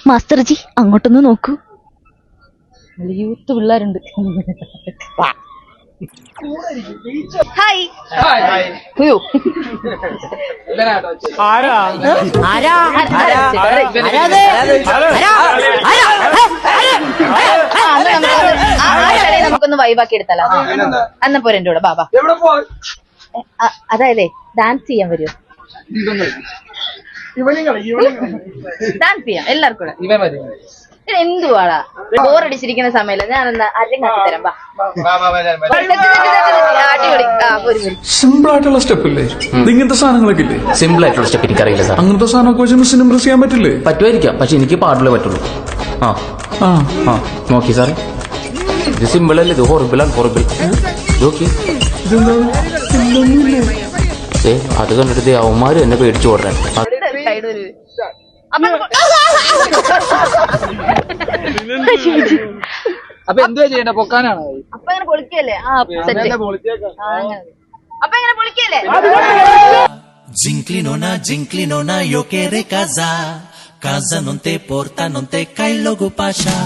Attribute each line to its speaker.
Speaker 1: മാസ്റ്റർജി അങ്ങോട്ടൊന്ന് നോക്കൂ.
Speaker 2: യൂത്ത് പിള്ളേരുണ്ട്.
Speaker 1: ഹായ്.
Speaker 2: അയ്യോ നമുക്കൊന്ന് വൈബാക്കി എടുത്താലോ. അന്ന പോരെ എന്റെ കൂടെ ബാബാ. അതായതേ ഡാൻസ് ചെയ്യാൻ വരുമോ? ഡാൻസ് ചെയ്യാം എല്ലാവർക്കും കൂടെ. എന്തുവാടാ ബോറടിച്ചിരിക്കുന്ന സമയത്ത് ഞാനെന്നാ അരങ്ങാക്കി തരാം. അടിപൊളി.
Speaker 3: സിമ്പിൾ ആയിട്ടുള്ള സ്റ്റെപ്പ് ഇല്ലേ ഇങ്ങനത്തെ സാധനങ്ങളൊക്കെ ഇല്ലേ?
Speaker 4: സിമ്പിൾ ആയിട്ടുള്ള സ്റ്റെപ്പ് എനിക്കറിയില്ല സാർ.
Speaker 3: അങ്ങനത്തെ സാധനമൊക്കെ വെച്ച് മിസ്സിന് ഇംപ്രസ് ചെയ്യാൻ പറ്റില്ലേ?
Speaker 4: പറ്റുമായിരിക്കാം, പക്ഷെ എനിക്ക് പാടില്ലേ പറ്റുള്ളൂ. നോക്കി സാറേ, ഇത് സിമ്പിൾ അല്ലേ, ഇത് ഹൊറിബിളാണ്. ഹൊറിബിൾ നോക്കി. അത് കണ്ടിട്ട് അവന്മാര് എന്നെ പേടിച്ചു ഓടാൻ.
Speaker 5: അപ്പൊ എന്തുവാ ചെയ്യണ്ട? പൊക്കാനാണോ?
Speaker 2: അപ്പൊ അങ്ങനെ പൊളിക്കല്ലേ? അപ്പൊ എങ്ങനെ പൊളിക്കല്ലേ?
Speaker 6: Zinclinona, io che re casa non te porta, non te cai logo pasha.